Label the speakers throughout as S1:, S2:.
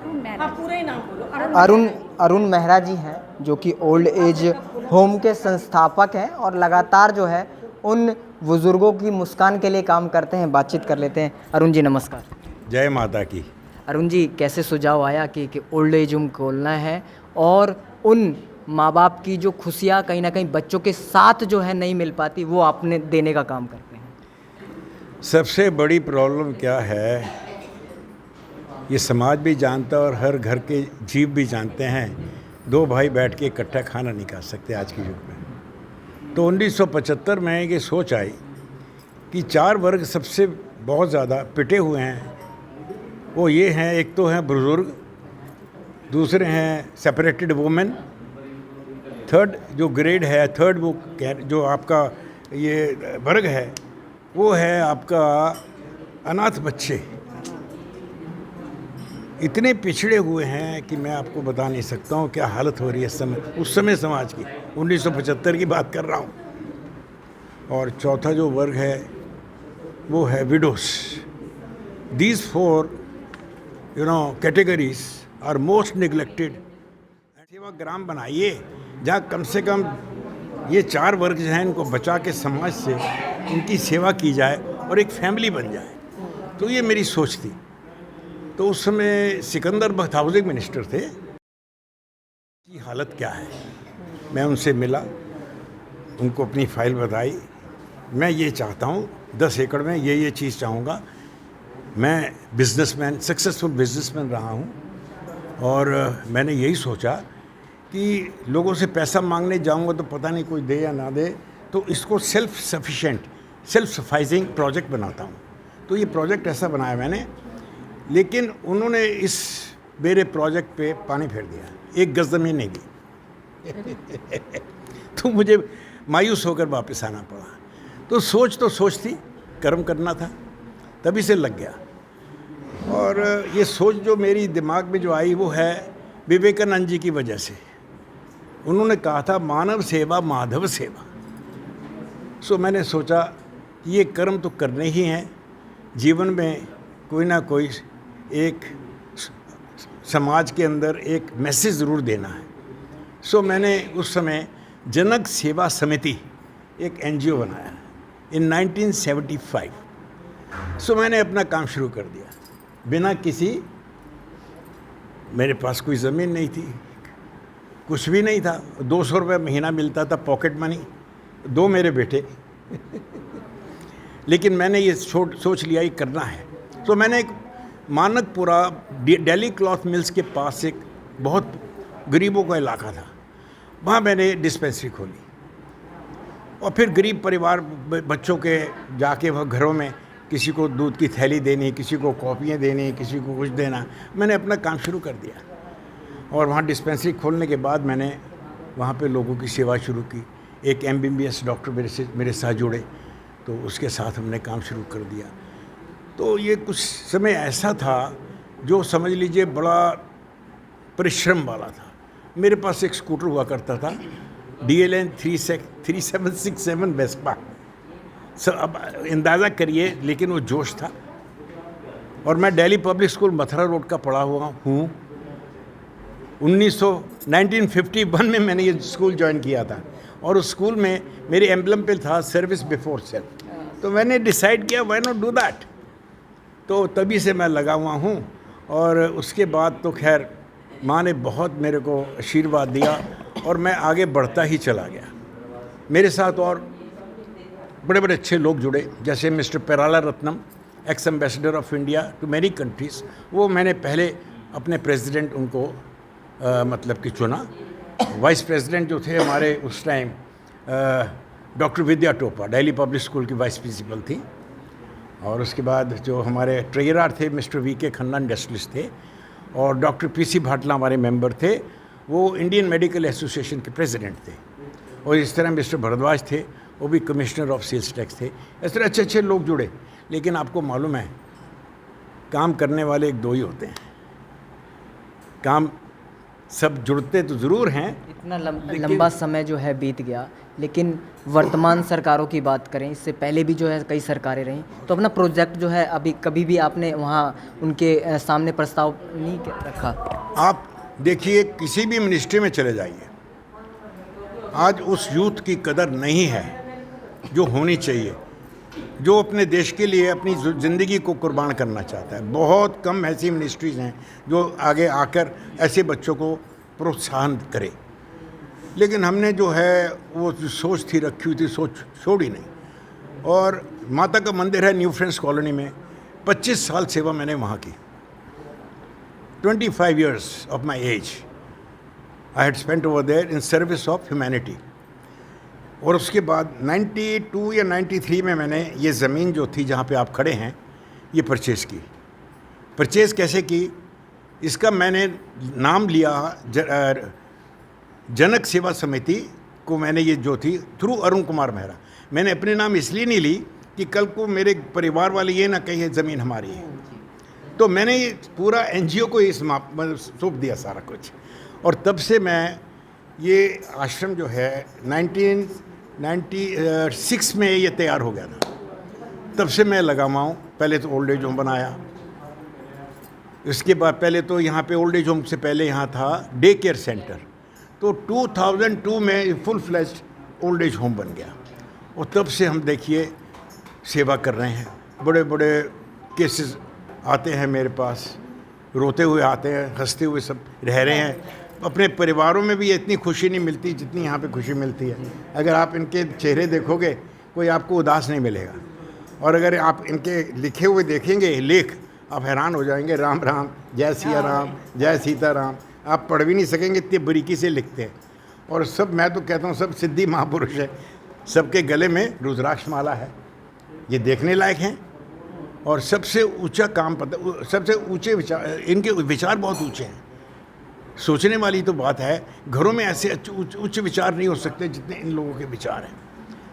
S1: पूरा ही नाम बोलो।
S2: अरुण अरुण मेहरा जी हैं, जो कि ओल्ड एज होम के संस्थापक हैं और लगातार जो है उन बुज़ुर्गों की मुस्कान के लिए काम करते हैं। बातचीत कर लेते हैं। अरुण जी नमस्कार।
S3: जय माता की।
S2: अरुण जी, कैसे सुझाव आया कि ओल्ड एज होम खोलना है और उन माँ बाप की जो खुशियाँ कहीं ना कहीं बच्चों के साथ जो है नहीं मिल पाती, वो आपने देने का काम करते हैं?
S3: सबसे बड़ी प्रॉब्लम क्या है, ये समाज भी जानता है और हर घर के जीव भी जानते हैं, दो भाई बैठ के इकट्ठा खाना नहीं खा सकते आज के युग में। तो 1975 में ये सोच आई कि चार वर्ग सबसे बहुत ज़्यादा पिटे हुए हैं। वो ये हैं, एक तो हैं बुजुर्ग, दूसरे हैं सेपरेटेड वुमेन, थर्ड जो ग्रेड है, थर्ड वो जो आपका ये वर्ग है वो है आपका अनाथ बच्चे। इतने पिछड़े हुए हैं कि मैं आपको बता नहीं सकता हूँ क्या हालत हो रही है इस समय, उस समय समाज की। 1975 की बात कर रहा हूँ। और चौथा जो वर्ग है वो है widows. These four categories are most neglected. सेवा ग्राम बनाइए जहाँ कम से कम ये चार वर्ग जो हैं इनको बचा के समाज से इनकी सेवा की जाए और एक फैमिली बन जाए। तो ये मेरी सोच थी। तो उस समय सिकंदर बख्त हाउसिंग मिनिस्टर थे। की हालत क्या है, मैं उनसे मिला, उनको अपनी फाइल बताई। मैं ये चाहता हूँ 10 एकड़ में ये चीज़ चाहूँगा। मैं बिजनेसमैन, सक्सेसफुल बिजनेसमैन रहा हूँ और मैंने यही सोचा कि लोगों से पैसा मांगने जाऊँगा तो पता नहीं कोई दे या ना दे, तो इसको सेल्फ सफिशेंट, सेल्फ सफाइजिंग प्रोजेक्ट बनाता हूँ। तो ये प्रोजेक्ट ऐसा बनाया मैंने, लेकिन उन्होंने इस मेरे प्रोजेक्ट पे पानी फेर दिया, एक गज ज़मीन नहीं दी। तो मुझे मायूस होकर वापस आना पड़ा। तो सोच थी, कर्म करना था, तभी से लग गया। और ये सोच जो मेरी दिमाग में जो आई वो है विवेकानंद जी की वजह से। उन्होंने कहा था मानव सेवा माधव सेवा। सो मैंने सोचा कि ये कर्म तो करने ही हैं, जीवन में कोई ना कोई एक समाज के अंदर एक मैसेज ज़रूर देना है। सो मैंने उस समय जनक सेवा समिति एक NGO बनाया इन 1975। सो मैंने अपना काम शुरू कर दिया बिना किसी, मेरे पास कोई ज़मीन नहीं थी, कुछ भी नहीं था, 200 रुपये महीना मिलता था पॉकेट मनी, 2 मेरे बेटे। लेकिन मैंने ये सोच लिया ही करना है। तो मैंने एक मानकपुरा दिल्ली क्लॉथ मिल्स के पास एक बहुत गरीबों का इलाका था, वहाँ मैंने डिस्पेंसरी खोली। और फिर गरीब परिवार बच्चों के जाके वह घरों में किसी को दूध की थैली देनी, किसी को कॉपियाँ देनी, किसी को कुछ देना, मैंने अपना काम शुरू कर दिया। और वहाँ डिस्पेंसरी खोलने के बाद मैंने वहाँ पे लोगों की सेवा शुरू की। एक MBBS डॉक्टर मेरे साथ जुड़े, तो उसके साथ हमने काम शुरू कर दिया। तो ये कुछ समय ऐसा था जो समझ लीजिए बड़ा परिश्रम वाला था। मेरे पास एक स्कूटर हुआ करता था, DLN 3767 वेस्पा। अब अंदाज़ा करिए, लेकिन वो जोश था। और मैं Delhi public school Mathura road का पढ़ा हुआ हूँ। 1951 में मैंने ये स्कूल ज्वाइन किया था और उस स्कूल में मेरे एम्बलम पे था सर्विस बिफोर सेल्फ। तो मैंने डिसाइड किया व्हाई नॉट डू दैट। तो तभी से मैं लगा हुआ हूँ। और उसके बाद तो खैर माँ ने बहुत मेरे को आशीर्वाद दिया और मैं आगे बढ़ता ही चला गया। मेरे साथ और बड़े बड़े अच्छे लोग जुड़े, जैसे mister Perala Ratnam, ex ambassador of India to many countries. वो मैंने पहले अपने प्रेसिडेंट उनको मतलब कि चुना। वाइस प्रेसिडेंट जो थे हमारे उस टाइम डॉक्टर विद्या टोपा, दिल्ली पब्लिक स्कूल की वाइस प्रिंसिपल थी। और उसके बाद जो हमारे ट्रेजरर थे मिस्टर VK खन्ना इंडस्ट्रियलिस्ट थे, और डॉक्टर PC भाटला हमारे मेंबर थे, वो इंडियन मेडिकल एसोसिएशन के प्रेसिडेंट थे। और इस तरह मिस्टर भरद्वाज थे, वो भी कमिश्नर ऑफ सेल्स टैक्स थे। इस तरह अच्छे अच्छे लोग जुड़े। लेकिन आपको मालूम है काम करने वाले एक दो ही होते हैं। काम सब जुड़ते तो ज़रूर हैं।
S2: इतना लंबा समय जो है बीत गया, लेकिन वर्तमान सरकारों की बात करें, इससे पहले भी जो है कई सरकारें रहीं, तो अपना प्रोजेक्ट जो है अभी कभी भी आपने वहाँ उनके सामने प्रस्ताव नहीं रखा?
S3: आप देखिए, किसी भी मिनिस्ट्री में चले जाइए, आज उस यूथ की कदर नहीं है जो होनी चाहिए, जो अपने देश के लिए अपनी ज़िंदगी को कुर्बान करना चाहता है। बहुत कम ऐसी मिनिस्ट्रीज़ हैं जो आगे आकर ऐसे बच्चों को प्रोत्साहन करे। लेकिन हमने जो है वो जो सोच थी रखी हुई थी, सोच छोड़ी नहीं। और माता का मंदिर है न्यू फ्रेंड्स कॉलोनी में, 25 साल सेवा मैंने वहाँ की। 25 years of my age I had spent over there in service of humanity। और उसके बाद 92 या 93 में मैंने ये ज़मीन जो थी जहाँ पे आप खड़े हैं, ये परचेज़ की। परचेज़ कैसे की? इसका मैंने नाम लिया जनक सेवा समिति को। मैंने ये जो थी थ्रू अरुण कुमार मेहरा। मैंने अपने नाम इसलिए नहीं ली कि कल को मेरे परिवार वाले ये ना कहें ज़मीन हमारी है। तो मैंने ये पूरा NGO को इस सौंप दिया सारा कुछ। और तब से मैं ये आश्रम जो है 1996 में ये तैयार हो गया था। तब से मैं लगा हुआ हूँ। पहले तो ओल्ड एज होम बनाया, इसके बाद पहले तो यहाँ पे ओल्ड एज होम से पहले यहाँ था डे केयर सेंटर। तो 2002 में full fledged old age home बन गया। और तब से हम देखिए सेवा कर रहे हैं। बड़े बड़े केसेस आते हैं मेरे पास, रोते हुए आते हैं, हंसते हुए सब रह रहे हैं। अपने परिवारों में भी इतनी खुशी नहीं मिलती जितनी यहाँ पे खुशी मिलती है। अगर आप इनके चेहरे देखोगे, कोई आपको उदास नहीं मिलेगा। और अगर आप इनके लिखे हुए देखेंगे लेख, आप हैरान हो जाएंगे। राम राम, जय सिया राम, जय सीता राम, आप पढ़ भी नहीं सकेंगे, इतनी बारीकी से लिखते हैं। और सब, मैं तो कहता हूँ सब सिद्धि महापुरुष है। सबके गले में रुद्राक्ष माला है, ये देखने लायक हैं। और सबसे ऊंचा काम पता, सबसे ऊंचे विचार, इनके विचार बहुत ऊंचे हैं। सोचने वाली तो बात है, घरों में ऐसे उच्च विचार नहीं हो सकते जितने इन लोगों के विचार हैं।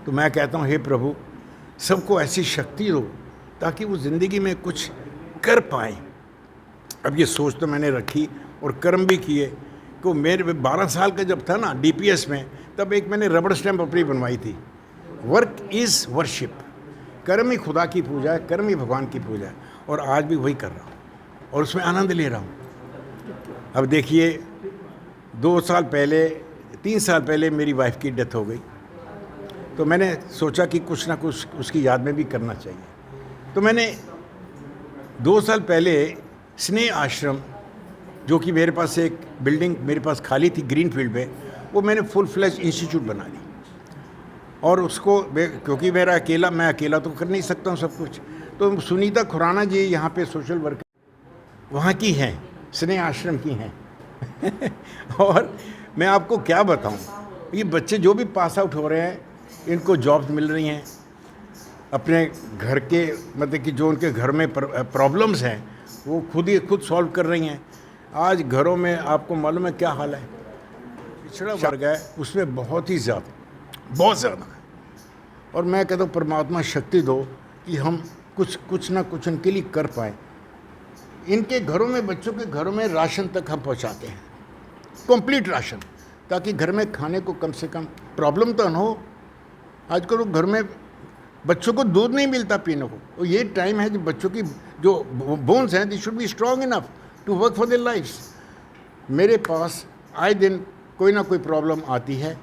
S3: तो मैं कहता हूँ, हे प्रभु, सबको ऐसी शक्ति दो ताकि वो ज़िंदगी में कुछ कर पाएँ। अब ये सोच तो मैंने रखी और कर्म भी किए। को मेरे 12 साल का जब था ना DPS में, तब एक मैंने रबड़ स्टैम्प अपनी बनवाई थी, वर्क इज़ वर्शिप। कर्म ही खुदा की पूजा है, कर्म ही भगवान की पूजा है। और आज भी वही कर रहा हूँ और उसमें आनंद ले रहा हूँ। अब देखिए, 3 साल पहले मेरी वाइफ की डेथ हो गई। तो मैंने सोचा कि कुछ ना कुछ उसकी याद में भी करना चाहिए। तो मैंने 2 साल पहले स्नेह आश्रम, जो कि मेरे पास एक बिल्डिंग मेरे पास खाली थी ग्रीन फील्ड पे, वो मैंने फुल फ्लैश इंस्टीट्यूट बना ली। और उसको क्योंकि मैं अकेला तो कर नहीं सकता हूँ सब कुछ। तो सुनीता खुराना जी यहाँ पे सोशल वर्कर वहाँ की हैं, स्नेह आश्रम की हैं। और मैं आपको क्या बताऊँ, ये बच्चे जो भी पास आउट हो रहे हैं, इनको जॉब्स मिल रही हैं। अपने घर के मतलब कि जो उनके घर में प्रॉब्लम्स हैं, वो खुद सॉल्व कर रही हैं। आज घरों में आपको मालूम है क्या हाल है, पिछड़ा वर्ग है उसमें बहुत ज़्यादा। और मैं कहता हूँ परमात्मा शक्ति दो कि हम कुछ ना कुछ उनके लिए कर पाएँ। इनके घरों में, बच्चों के घरों में राशन तक हम पहुँचाते हैं, कंप्लीट राशन, ताकि घर में खाने को कम से कम प्रॉब्लम तो न हो। आजकल घर में बच्चों को दूध नहीं मिलता पीने को। और ये टाइम है जब बच्चों की जो बोन्स हैं, they should be strong enough to work for their lifes. मेरे पास आए दिन कोई ना कोई प्रॉब्लम आती है।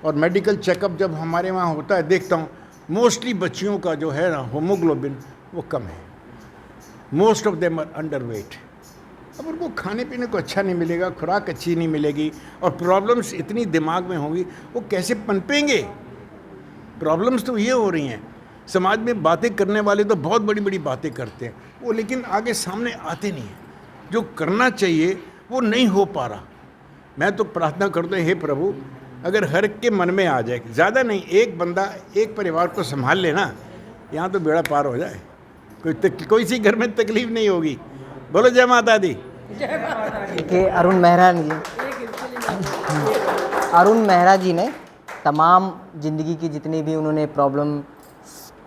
S3: और मेडिकल चेकअप जब हमारे वहाँ होता है, देखता हूँ मोस्टली बच्चियों का जो है ना होमोग्लोबिन वो कम है। Most of them are under weight. अब उनको खाने पीने को अच्छा नहीं मिलेगा, खुराक अच्छी नहीं मिलेगी, और प्रॉब्लम्स इतनी दिमाग में होंगी, वो कैसे पनपेंगे। प्रॉब्लम्स तो ये हो रही हैं। समाज में बातें करने वाले तो बहुत बड़ी बड़ी बातें करते हैं, वो लेकिन आगे सामने आते नहीं हैं। जो करना चाहिए वो नहीं हो पा रहा। मैं तो प्रार्थना करता हूँ, हे प्रभु, अगर हर के मन में आ जाए, ज़्यादा नहीं, एक बंदा एक परिवार को संभाल लेना, यहाँ तो बेड़ा पार हो जाए। कोई सी घर में तकलीफ नहीं होगी। बोलो जय माता दी।
S2: देखिए, अरुण मेहरा जी ने तमाम ज़िंदगी की जितनी भी उन्होंने प्रॉब्लम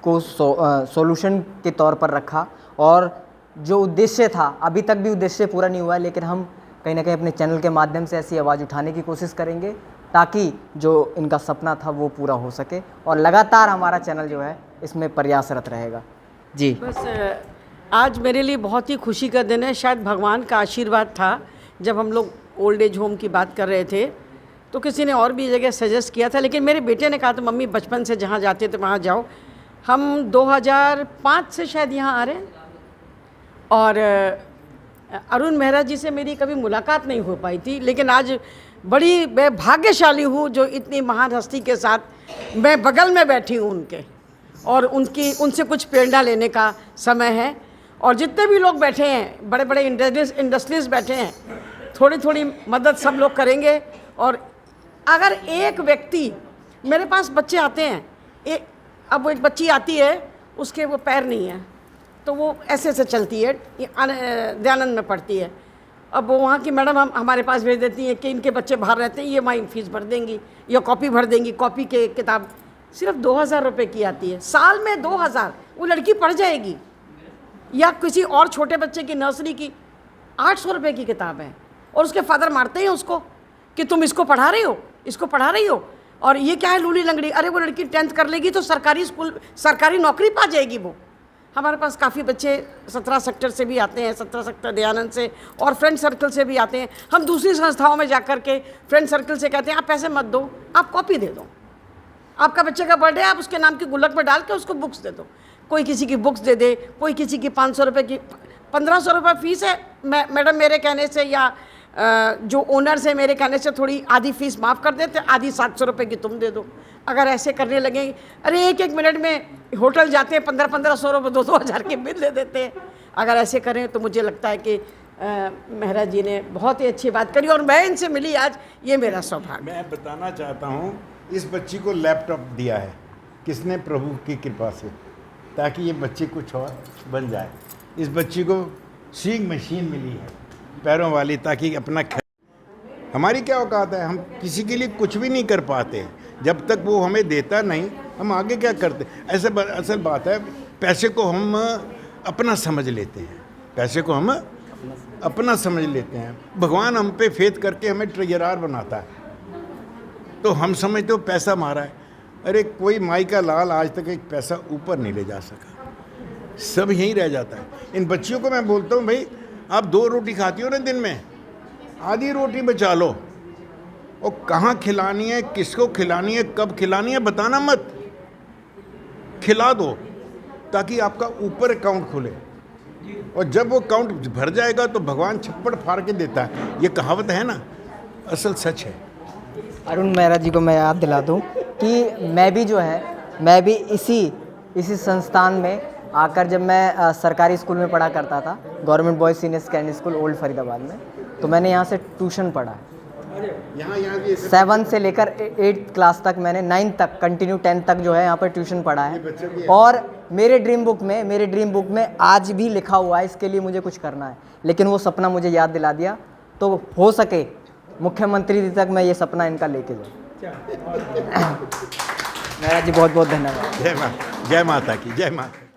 S2: को सॉल्यूशन के तौर पर रखा। और जो उद्देश्य था, अभी तक भी उद्देश्य पूरा नहीं हुआ, लेकिन हम कहीं ना कहीं अपने चैनल के माध्यम से ऐसी आवाज़ उठाने की कोशिश करेंगे ताकि जो इनका सपना था वो पूरा हो सके, और लगातार हमारा चैनल जो है इसमें प्रयासरत रहेगा। जी
S1: बस आज मेरे लिए बहुत ही खुशी का दिन है। शायद भगवान का आशीर्वाद था। जब हम लोग ओल्ड एज होम की बात कर रहे थे तो किसी ने और भी जगह सजेस्ट किया था, लेकिन मेरे बेटे ने कहा तो मम्मी बचपन से जहाँ जाते थे वहाँ जाओ। हम 2005 से शायद यहाँ आ रहे हैं, और अरुण मेहरा जी से मेरी कभी मुलाकात नहीं हो पाई थी, लेकिन आज बड़ी मैं भाग्यशाली हूँ जो इतनी महान हस्ती के साथ मैं बगल में बैठी हूँ उनके, और उनसे कुछ प्रेरणा लेने का समय है। और जितने भी लोग बैठे हैं, बड़े बड़े इंडस्ट्रीज बैठे हैं, थोड़ी थोड़ी मदद सब लोग करेंगे। और अगर एक व्यक्ति, मेरे पास बच्चे आते हैं, अब वो एक बच्ची आती है, उसके वो पैर नहीं है तो वो ऐसे ऐसे चलती है, दयानंद में पढ़ती है। अब वो वहाँ की मैडम हमारे पास भेज देती हैं कि इनके बच्चे बाहर रहते हैं, ये वहाँ फीस भर देंगी या कॉपी भर देंगी। कॉपी के किताब सिर्फ 2000 रुपये की आती है, साल में 2000, वो लड़की पढ़ जाएगी। या किसी और छोटे बच्चे की नर्सरी की 800 रुपये की किताब है, और उसके फादर मारते हैं उसको कि तुम इसको पढ़ा रही हो, इसको पढ़ा रही हो, और ये क्या है लूली लंगड़ी। अरे वो लड़की 10th कर लेगी तो सरकारी स्कूल, सरकारी नौकरी पा जाएगी वो। हमारे पास काफ़ी बच्चे 17 सेक्टर से भी आते हैं, 17 सेक्टर दयानंद से, और फ्रेंड सर्कल से भी आते हैं। हम दूसरी संस्थाओं में जा कर के फ्रेंड सर्कल से कहते हैं आप पैसे मत दो, आप कॉपी दे दो। आपका बच्चे का बर्थडे, आप उसके नाम की गुल्लक में डाल के उसको बुक्स दे दो। कोई किसी की बुक्स दे दे, कोई किसी की 500 रुपये की, 1500 रुपये फीस है। मैडम मेरे कहने से या जो ओनर्स है मेरे कहने से थोड़ी आधी फीस माफ़ कर देते, आधी 700 रुपये की तुम दे दो। अगर ऐसे करने लगेंगे, अरे एक मिनट में होटल जाते हैं 1500 रुपये 2-2 हज़ार के बिल दे देते हैं। अगर ऐसे करें तो मुझे लगता है कि मेहरा जी ने बहुत ही अच्छी बात करी, और मैं इनसे मिली आज, ये मेरा सौभाग्य।
S3: मैं बताना चाहता हूँ, इस बच्ची को लैपटॉप दिया है किसने? प्रभु की कृपा से, ताकि ये बच्ची कुछ और बन जाए। इस बच्ची को सीइंग मशीन मिली है पैरों वाली, ताकि अपना हमारी क्या औकात है, हम किसी के लिए कुछ भी नहीं कर पाते जब तक वो हमें देता नहीं, हम आगे क्या करते। ऐसे असल बात है, पैसे को हम अपना समझ लेते हैं, पैसे को हम अपना समझ लेते हैं। भगवान हम पे फेथ करके हमें ट्रेजरार बनाता है, तो हम समझते हो पैसा मारा है। अरे कोई माई का लाल आज तक एक पैसा ऊपर नहीं ले जा सका, सब यहीं रह जाता है। इन बच्चियों को मैं बोलता हूँ, भाई आप 2 रोटी खाती हो ना दिन में, आधी रोटी बचा लो, और कहाँ खिलानी है, किसको खिलानी है, कब खिलानी है बताना मत, खिला दो, ताकि आपका ऊपर अकाउंट खुले। और जब वो अकाउंट भर जाएगा तो भगवान छप्पड़ फाड़ के देता है, ये कहावत है ना, असल सच है।
S2: अरुण मेहरा जी को मैं याद दिला दूं कि मैं भी इसी संस्थान में आकर, जब मैं सरकारी स्कूल में पढ़ा करता था, government boys senior secondary school old Faridabad में, तो मैंने यहाँ से ट्यूशन पढ़ा है। यहाँ 7 से लेकर 8th क्लास तक मैंने, 9th तक कंटिन्यू, 10th तक जो है यहाँ पर ट्यूशन पढ़ा है। और मेरे ड्रीम बुक में आज भी लिखा हुआ है, इसके लिए मुझे कुछ करना है, लेकिन वो सपना मुझे याद दिला दिया, तो हो सके मुख्यमंत्री जी तक मैं ये सपना इनका लेके जाऊँ। मेहरा जी बहुत बहुत धन्यवाद।
S3: जय माता की, जय माता।